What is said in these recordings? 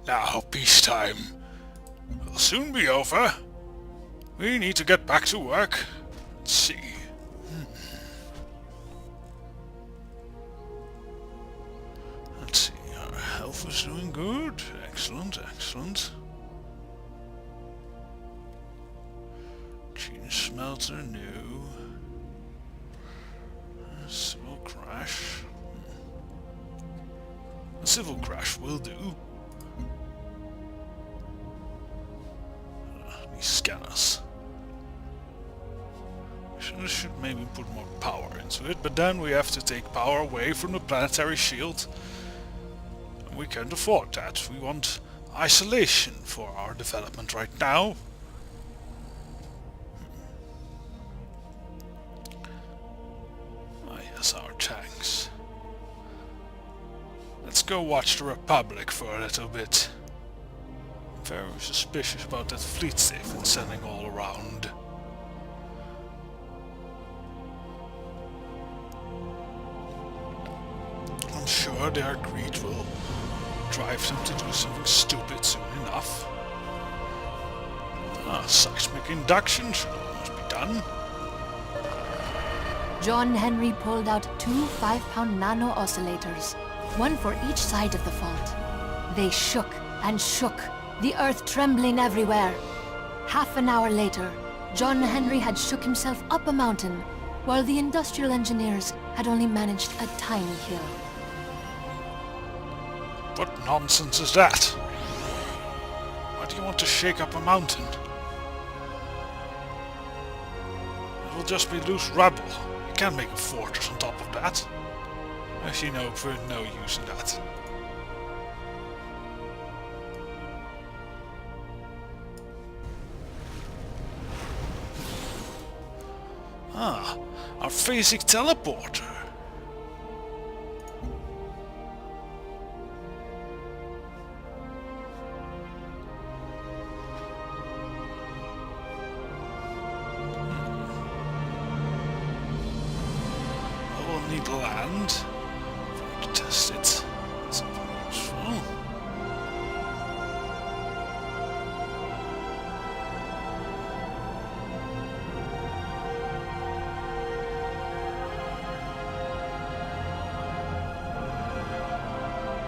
Now, peacetime will soon be over. We need to get back to work. Let's see. Let's see, our health is doing good. Excellent, excellent. Gene smelter, new. Civil crash. A civil crash will do. These scanners. We should maybe put more power into it, but then we have to take power away from the planetary shield. And we can't afford that. We want isolation for our development right now. Ah yes, our tanks. Let's go watch the Republic for a little bit. I'm very suspicious about that fleet they've been sending all around. I'm sure their greed will drive them to do something stupid soon enough. Seismic induction should almost be done. John Henry pulled out 2 5-pound nano oscillators, one for each side of the fault. They shook and shook, the earth trembling everywhere. Half an hour later, John Henry had shook himself up a mountain, while the industrial engineers had only managed a tiny hill. What nonsense is that? Why do you want to shake up a mountain? It will just be loose rubble. You can't make a fortress on top of that. I see no use in that. Ah, our phasic teleporter. Need land to test it. Something useful.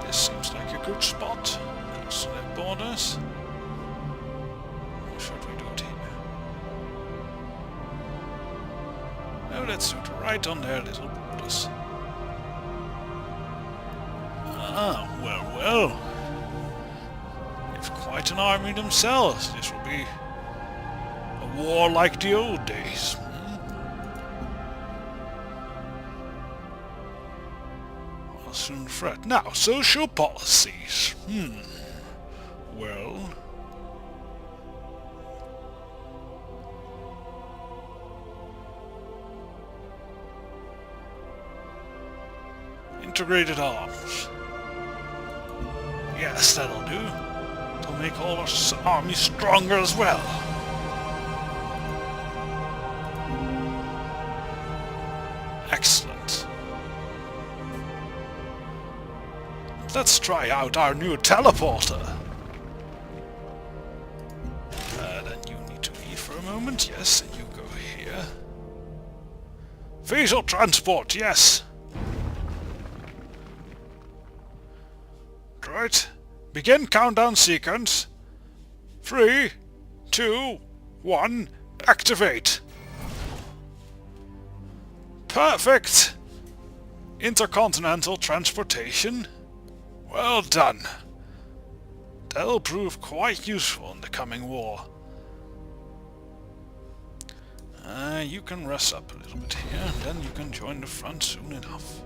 This seems like a good spot. Close to their borders. Or should we do it here? No, let's do it right on their little borders. Ah, well. They've quite an army themselves. This will be a war like the old days. I'll soon fret. Now, social policies. Well... integrated arms. Yes, that'll do. It'll make all our armies stronger as well. Excellent. Let's try out our new teleporter. Then you need to leave for a moment. Yes, and you go here. Phasal transport, yes. Right. Begin countdown sequence. 3, 2, 1, activate. Perfect. Intercontinental transportation. Well done. That'll prove quite useful in the coming war. You can rest up a little bit here, and then you can join the front soon enough.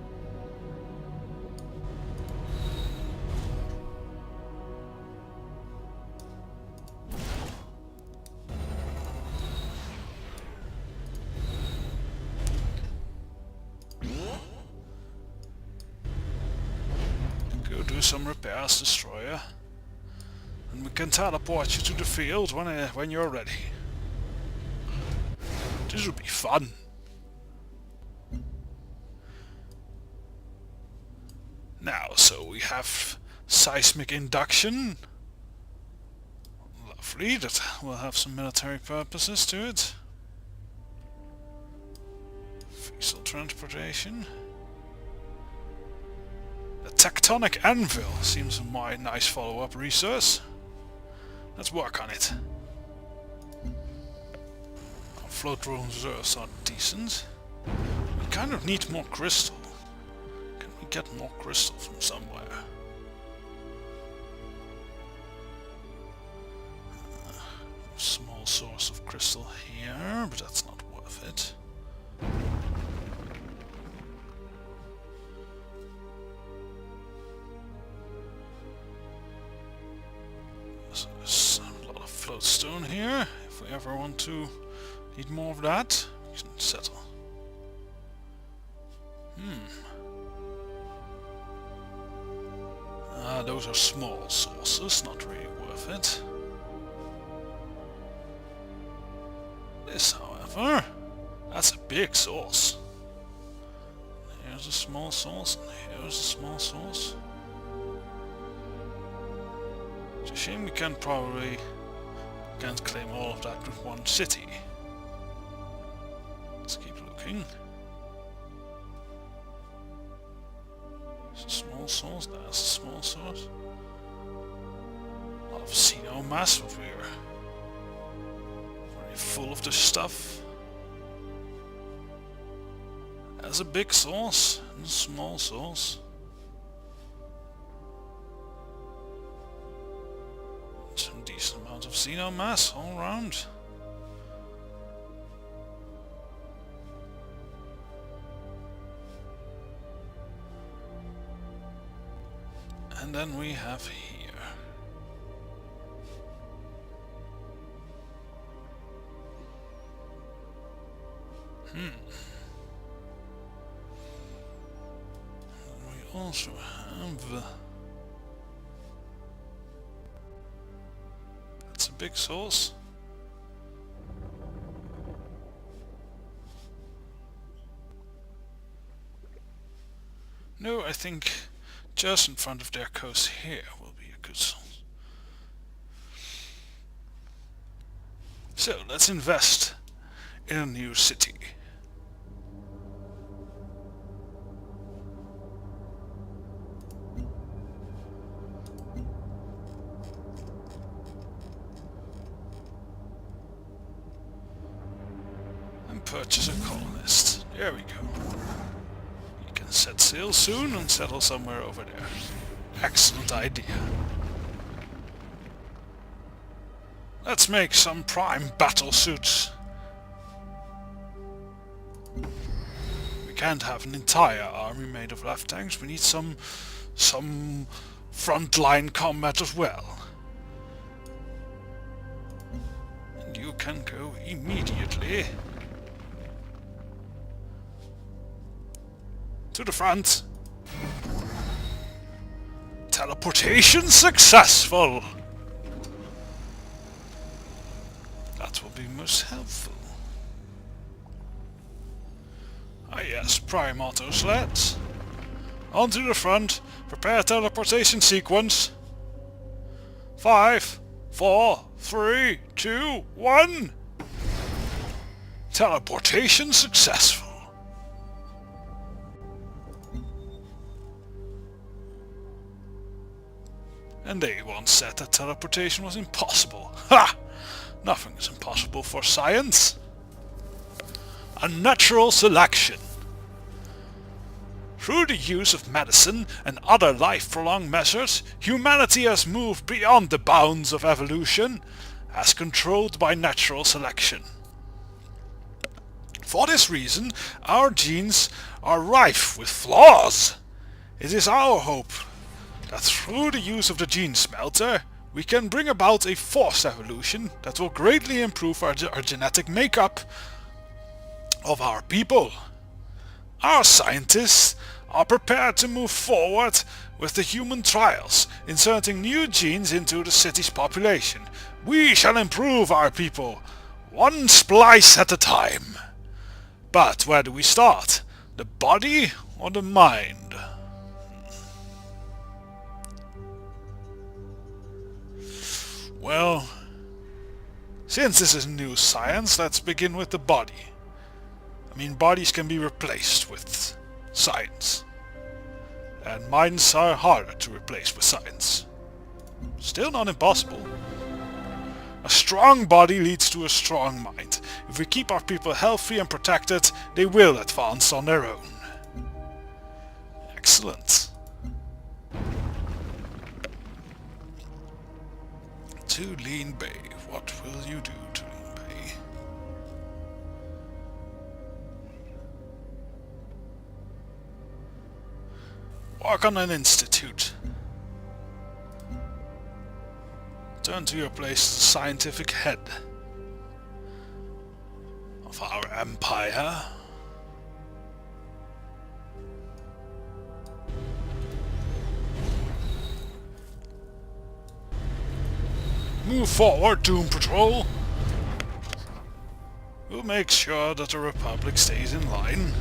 Do some repairs, destroyer, and we can teleport you to the field when you're ready. This will be fun. Now, so we have seismic induction. Lovely, that will have some military purposes to it. Vessel transportation. The tectonic anvil seems a nice follow-up resource. Let's work on it. Our float reserves are decent. We kind of need more crystal. Can we get more crystal from somewhere? Small source of crystal here, but that's not worth it. So there's a lot of float stone here. If we ever want to need more of that, we can settle. Those are small sources, not really worth it. This, however, that's a big source. Here's a small source, and here's a small source. It's a shame we can't claim all of that with one city. Let's keep looking. There's a small source, there's a small source. A lot of Xeno mass, but we're full of this stuff. There's a big source and a small source. Some decent amount of Xeno mass all around. And then we have here. We also have... That's a big source. No, I think just in front of their coast here will be a good source. So let's invest in a new city. And purchase a colonist. There we go. You can set sail soon and settle somewhere over there. Excellent idea. Let's make some prime battle suits. We can't have an entire army made of left tanks. We need some frontline combat as well. And you can go immediately to the front. Teleportation successful. That will be most helpful. Ah yes, prime auto sleds. Onto the front. Prepare teleportation sequence. 5, 4, 3, 2, 1. Teleportation successful. And they once said that teleportation was impossible. Ha! Nothing is impossible for science. Unnatural selection. Through the use of medicine and other life-prolonging measures, humanity has moved beyond the bounds of evolution, as controlled by natural selection. For this reason, our genes are rife with flaws. It is our hope that through the use of the gene smelter, we can bring about a forced evolution that will greatly improve our genetic makeup of our people. Our scientists are prepared to move forward with the human trials, inserting new genes into the city's population. We shall improve our people, one splice at a time. But where do we start? The body or the mind? Well, Since this is new science, let's begin with the body. I mean, bodies can be replaced with science. And minds are harder to replace with science. Still not impossible. A strong body leads to a strong mind. If we keep our people healthy and protected, they will advance on their own. Excellent. To Lean Bay. What will you do to Lean Bay? Work on an institute. Turn to your place as the scientific head of our empire. Move forward, Doom Patrol. We'll make sure that the Republic stays in line.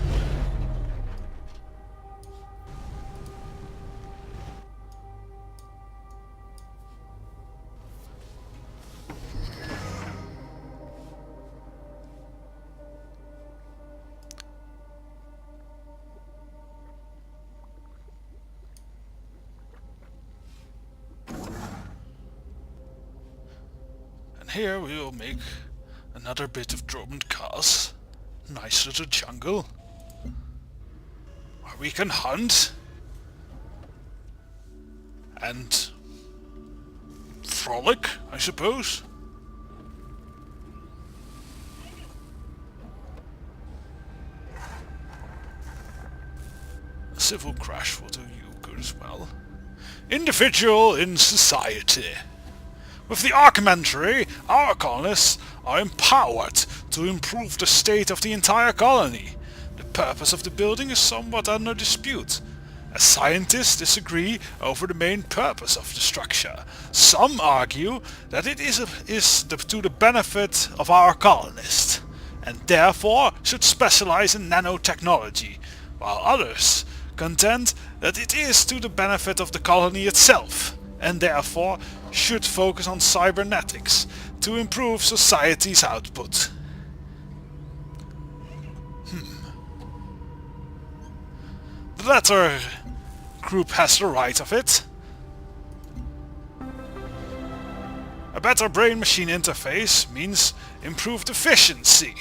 Here we will make another bit of dormant cars. Nice little jungle. Where we can hunt. And frolic, I suppose. A civil crash will do you good as well. Individual in society. With the Archimentary, our colonists are empowered to improve the state of the entire colony. The purpose of the building is somewhat under dispute, as scientists disagree over the main purpose of the structure. Some argue that it is to the benefit of our colonists, and therefore should specialize in nanotechnology, while others contend that it is to the benefit of the colony itself, and therefore should focus on cybernetics to improve society's output. The latter group has the right of it. A better brain-machine interface means improved efficiency.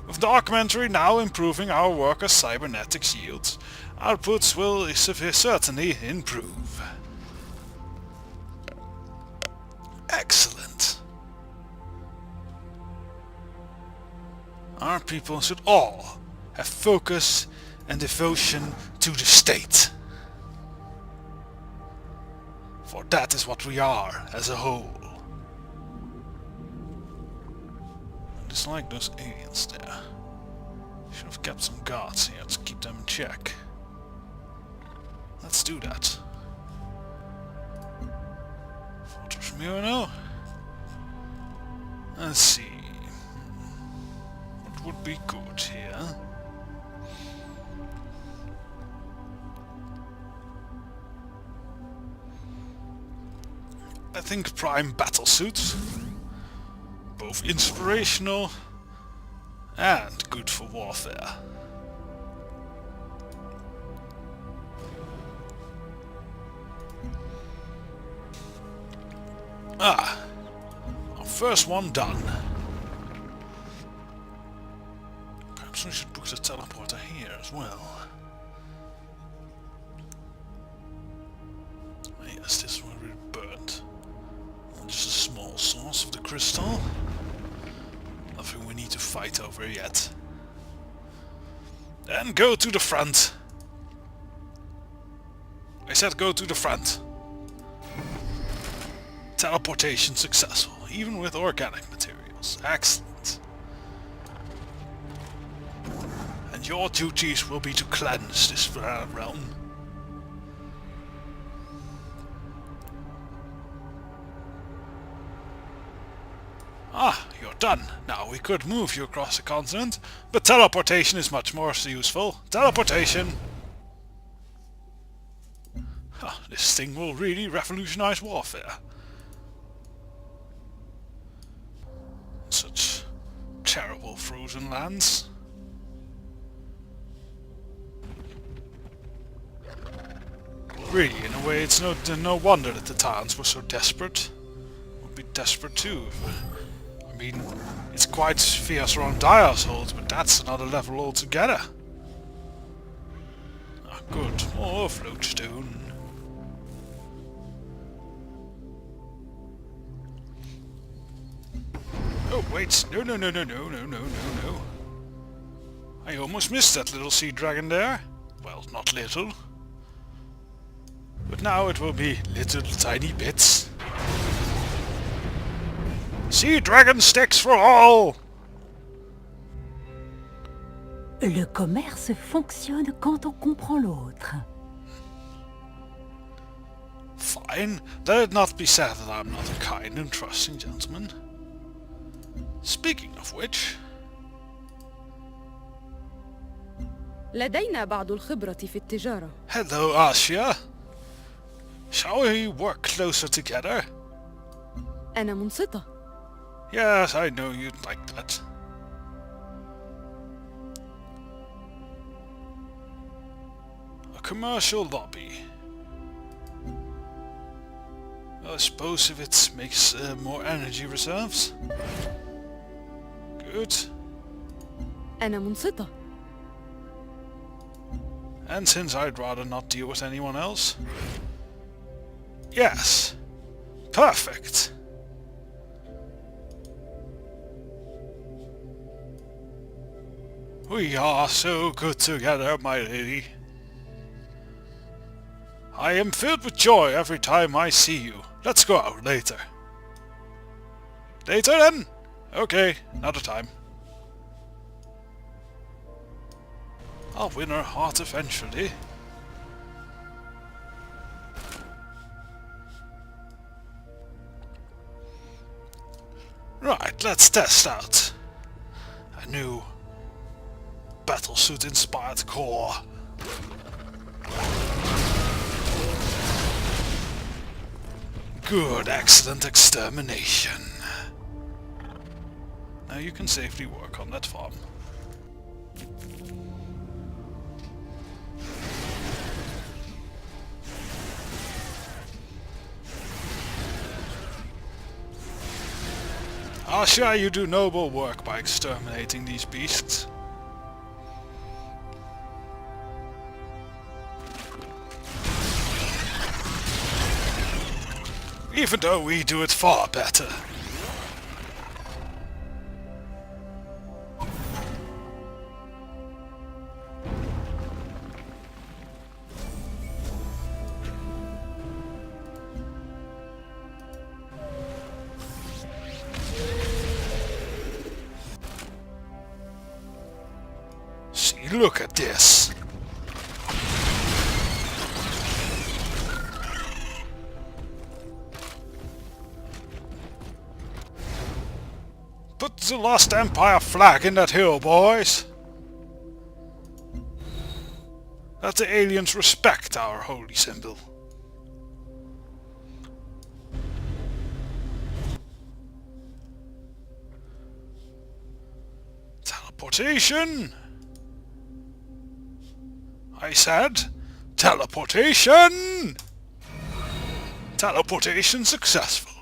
With the Documentary now improving our workers' cybernetics yields, outputs will certainly improve. Excellent. Our people should all have focus and devotion to the state. For that is what we are as a whole. I dislike those aliens there. Should have kept some guards here to keep them in check. Let's do that. Fortress Murano. Let's see. What would be good here? I think prime battlesuits. Both inspirational and good for warfare. Ah, our first one done. Perhaps we should book the teleporter here as well. Yes, this one will be burnt. Just a small source of the crystal. Nothing we need to fight over yet. Then go to the front. I said go to the front. Teleportation successful, even with organic materials. Excellent. And your duties will be to cleanse this realm. Ah, you're done. Now we could move you across the continent, but teleportation is much more useful. Teleportation! Huh, this thing will really revolutionize warfare. frozen lands. Really, in a way, it's no wonder that the towns were so desperate. Would be desperate too. I mean, it's quite fierce around Diar's holds, but that's another level altogether. Ah, good. More floatstone. Oh wait, no. I almost missed that little sea dragon there. Well, not little. But now it will be little tiny bits. Sea dragon sticks for all! Le commerce fonctionne quand on comprend l'autre. Fine. Let it not be said that I'm not a kind and trusting gentleman. Speaking of which... لدينا بعض الخبرة في التجارة. Hello, Asia. Shall we work closer together? أنا منصتة. Yes, I know you'd like that. A commercial lobby. I suppose if it makes more energy reserves. Good. أنا منصتة. And since I'd rather not deal with anyone else... Yes. Perfect. We are so good together, my lady. I am filled with joy every time I see you. Let's go out later. Later then? Okay, another time. I'll win her heart eventually. Right, let's test out a new battlesuit-inspired core. Good, excellent extermination. Now you can safely work on that farm. Asha, you do noble work by exterminating these beasts. Even though we do it far better. See, look at this. Put the Lost Empire flag in that hill, boys. Let the aliens respect our holy symbol. Teleportation! I said, teleportation! Teleportation successful.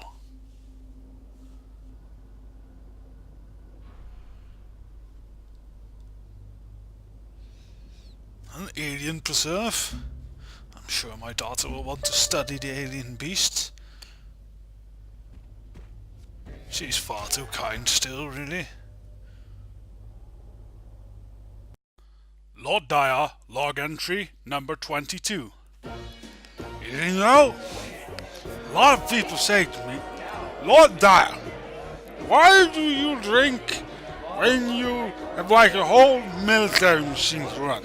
An alien preserve. I'm sure my daughter will want to study the alien beasts. She's far too kind still, really. Lord Diar, log entry number 22. You know, a lot of people say to me, Lord Diar, why do you drink when you have like a whole military machine to run?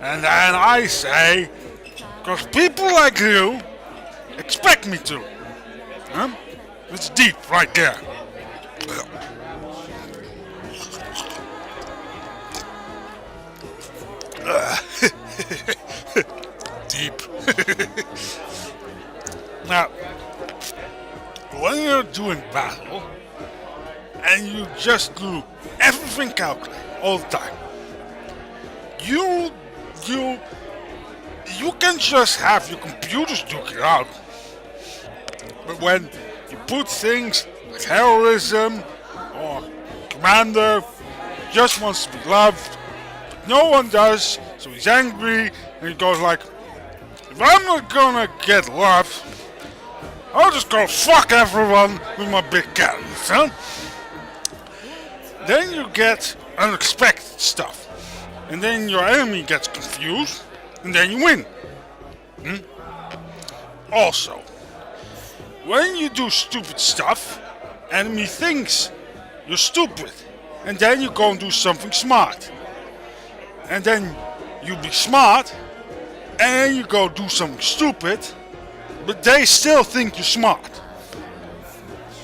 And then I say, because people like you expect me to. Huh? It's deep right there. Deep. Now, when you're doing battle, and you just do everything calculated all the time. You can just have your computers duke it out. But when you put things like heroism or commander just wants to be loved, but no one does, so he's angry and he goes like, if I'm not gonna get love, I'll just go fuck everyone with my big cannons, huh? Then you get unexpected stuff. And then your enemy gets confused, and then you win. Also, when you do stupid stuff, enemy thinks you're stupid. And then you go and do something smart. And then you be smart, and then you go do something stupid, but they still think you're smart.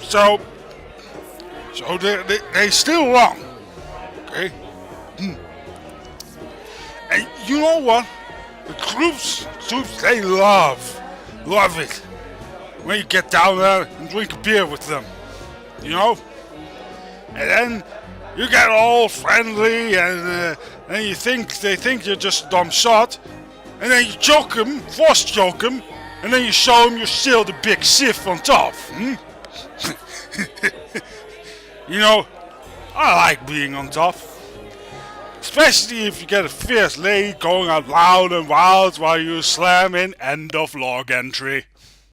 So they still wrong. Okay? And you know what? The troops, they love it when you get down there and drink a beer with them. You know? And then you get all friendly and they think you're just a dumb shot. And then you choke them, force choke them, and then you show them you're still the big Sith on top. You know, I like being on top. Especially if you get a fierce lady going out loud and wild while you slam in end of log entry.